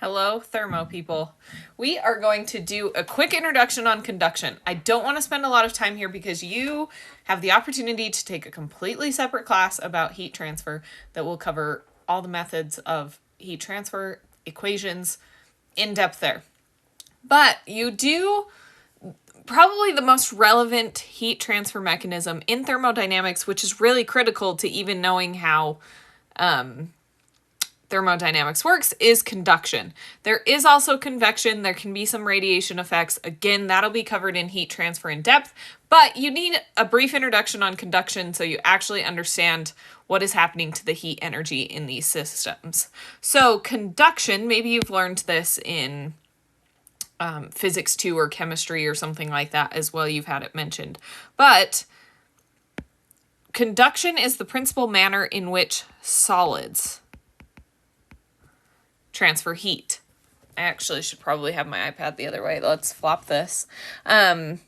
Hello, thermo people. We are going to do a quick introduction on conduction. I don't want to spend a lot of time here because you have the opportunity to take a completely separate class about heat transfer that will cover all the methods of heat transfer, equations, in depth there. But you do probably the most relevant heat transfer mechanism in thermodynamics, which is really critical to even knowing how thermodynamics works, is conduction. There is also convection. There can be some radiation effects. Again, that'll be covered in heat transfer in depth, but you need a brief introduction on conduction so you actually understand what is happening to the heat energy in these systems. So conduction, maybe you've learned this in physics 2 or chemistry or something like that as well. You've had it mentioned. But conduction is the principal manner in which solids transfer heat. I actually should probably have my iPad the other way. Let's flop this. And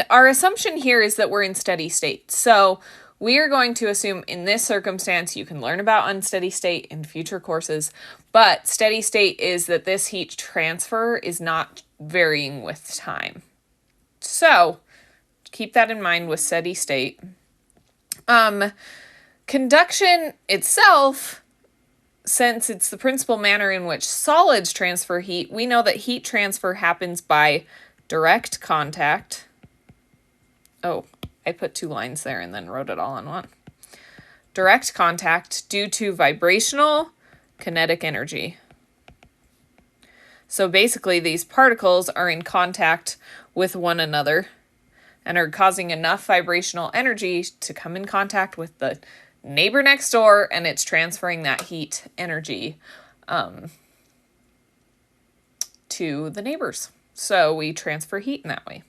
our assumption here is that we're in steady state. So we are going to assume in this circumstance, you can learn about unsteady state in future courses, but steady state is that this heat transfer is not varying with time. So keep that in mind with steady state. Conduction itself, since it's the principal manner in which solids transfer heat, we know that heat transfer happens by direct contact. Oh, I put 2 lines there and then wrote it all in one. Direct contact due to vibrational kinetic energy. So basically these particles are in contact with one another and are causing enough vibrational energy to come in contact with the neighbor next door, and it's transferring that heat energy to the neighbors. So we transfer heat in that way.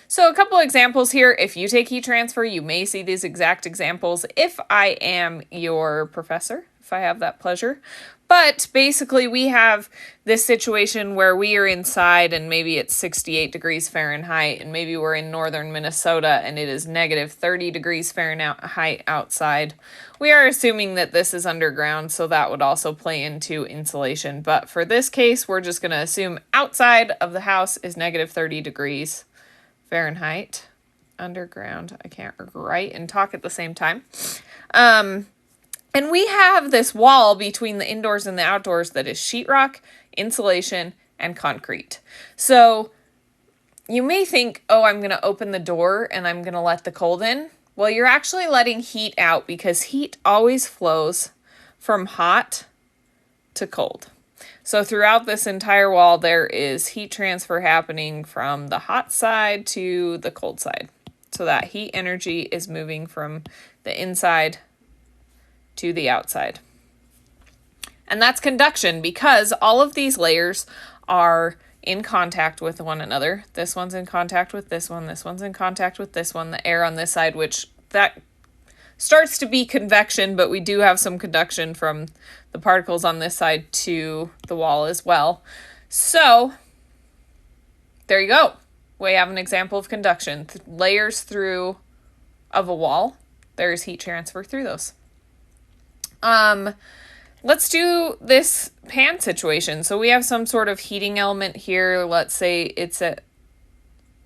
So a couple examples here. If you take heat transfer, you may see these exact examples if I am your professor, if I have that pleasure. But basically we have this situation where we are inside and maybe it's 68 degrees Fahrenheit, and maybe we're in northern Minnesota and it is negative 30 degrees Fahrenheit outside. We are assuming that this is underground, so that would also play into insulation. But for this case, we're just going to assume outside of the house is negative 30 degrees Fahrenheit. Underground. I can't write and talk at the same time. And we have this wall between the indoors and the outdoors that is sheetrock, insulation, and concrete. So you may think, oh, I'm going to open the door and I'm going to let the cold in. Well, you're actually letting heat out because heat always flows from hot to cold. So throughout this entire wall, there is heat transfer happening from the hot side to the cold side. So that heat energy is moving from the inside to the outside. And that's conduction because all of these layers are in contact with one another. This one's in contact with this one. This one's in contact with this one. The air on this side, which that starts to be convection, but we do have some conduction from the particles on this side to the wall as well. So there you go. We have an example of conduction. Layers through of a wall. There's heat transfer through those. Let's do this pan situation. So we have some sort of heating element here. Let's say it's at,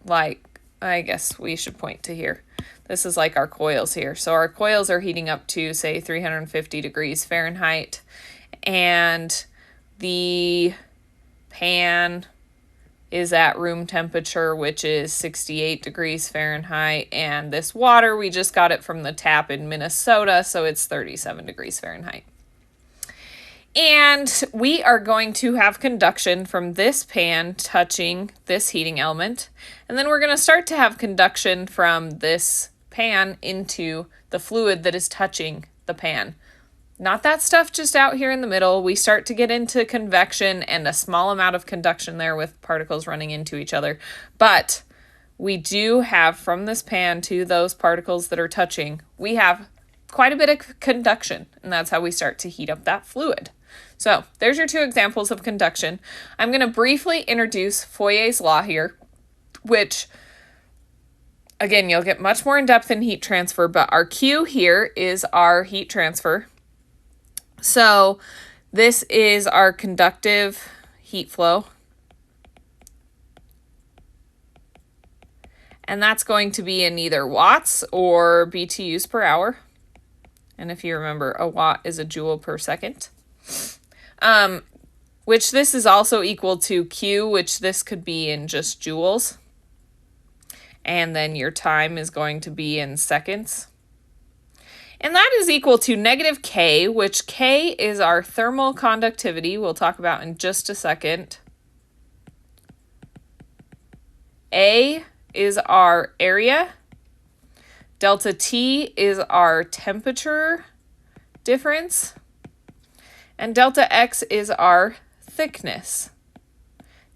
like, I guess we should point to here. This is like our coils here. So our coils are heating up to, say, 350 degrees Fahrenheit. And the pan is at room temperature, which is 68 degrees Fahrenheit. And this water, we just got it from the tap in Minnesota, so it's 37 degrees Fahrenheit. And we are going to have conduction from this pan touching this heating element. And then we're going to start to have conduction from this pan into the fluid that is touching the pan. Not that stuff just out here in the middle. We start to get into convection and a small amount of conduction there with particles running into each other. But we do have from this pan to those particles that are touching, we have quite a bit of conduction. And that's how we start to heat up that fluid. So there's your 2 examples of conduction. I'm going to briefly introduce Foyer's law here, which, again, you'll get much more in depth in heat transfer, but our Q here is our heat transfer. So this is our conductive heat flow. And that's going to be in either watts or BTUs per hour. And if you remember, a watt is a joule per second. Which this is also equal to Q, which this could be in just joules. And then your time is going to be in seconds. And that is equal to negative K, which K is our thermal conductivity. We'll talk about in just a second. A is our area. Delta T is our temperature difference. And delta X is our thickness.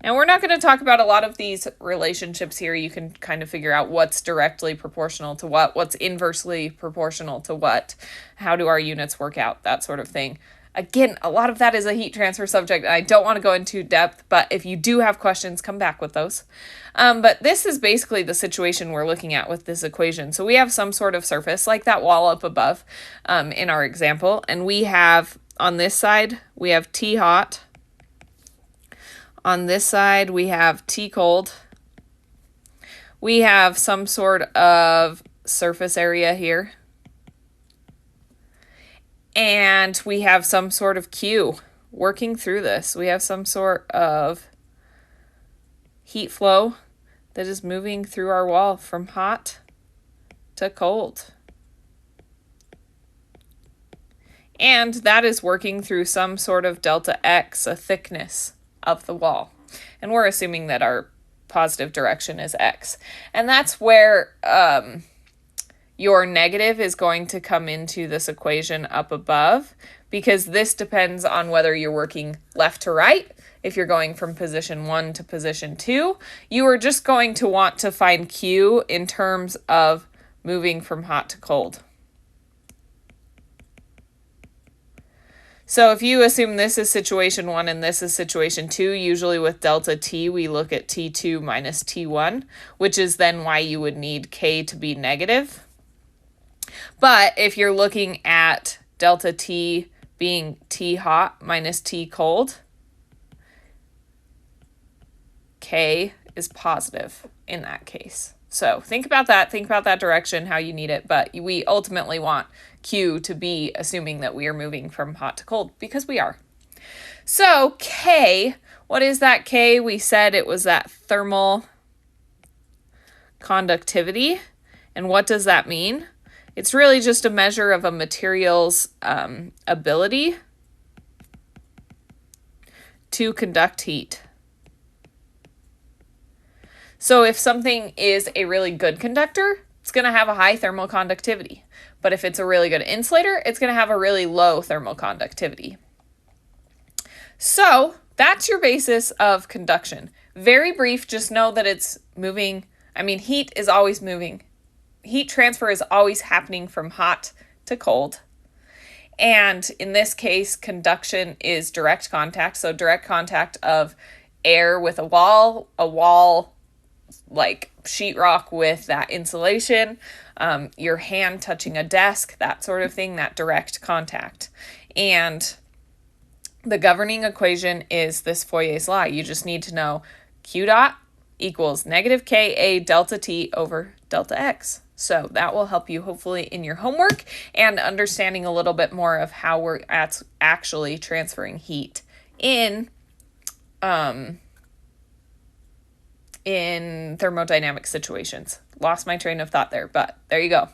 Now, we're not going to talk about a lot of these relationships here. You can kind of figure out what's directly proportional to what's inversely proportional to what, how do our units work out, that sort of thing. Again, a lot of that is a heat transfer subject, and I don't want to go into depth, but if you do have questions, come back with those. But this is basically the situation we're looking at with this equation. So we have some sort of surface, like that wall up above in our example, and we have, on this side, we have T hot. On this side, we have T cold. We have some sort of surface area here. And we have some sort of Q working through this. We have some sort of heat flow that is moving through our wall from hot to cold. And that is working through some sort of delta X, a thickness of the wall. And we're assuming that our positive direction is X. And that's where your negative is going to come into this equation up above, because this depends on whether you're working left to right. If you're going from position 1 to position 2, you are just going to want to find Q in terms of moving from hot to cold. So if you assume this is situation 1 and this is situation 2, usually with delta T, we look at T2 minus T1, which is then why you would need K to be negative. But if you're looking at delta T being T hot minus T cold, K is positive in that case. So think about that direction, how you need it, but we ultimately want Q to be assuming that we are moving from hot to cold, because we are. So K, what is that K? We said it was that thermal conductivity. And what does that mean? It's really just a measure of a material's ability to conduct heat. So if something is a really good conductor, it's going to have a high thermal conductivity. But if it's a really good insulator, it's going to have a really low thermal conductivity. So that's your basis of conduction. Very brief, just know that it's moving. I mean, heat is always moving. Heat transfer is always happening from hot to cold. And in this case, conduction is direct contact. So direct contact of air with a wall like sheetrock with that insulation, your hand touching a desk, that sort of thing, that direct contact. And the governing equation is this Foyer's law. You just need to know Q dot equals negative Ka delta T over delta X. So that will help you hopefully in your homework and understanding a little bit more of how we're actually transferring heat in thermodynamic situations. Lost my train of thought there, but there you go.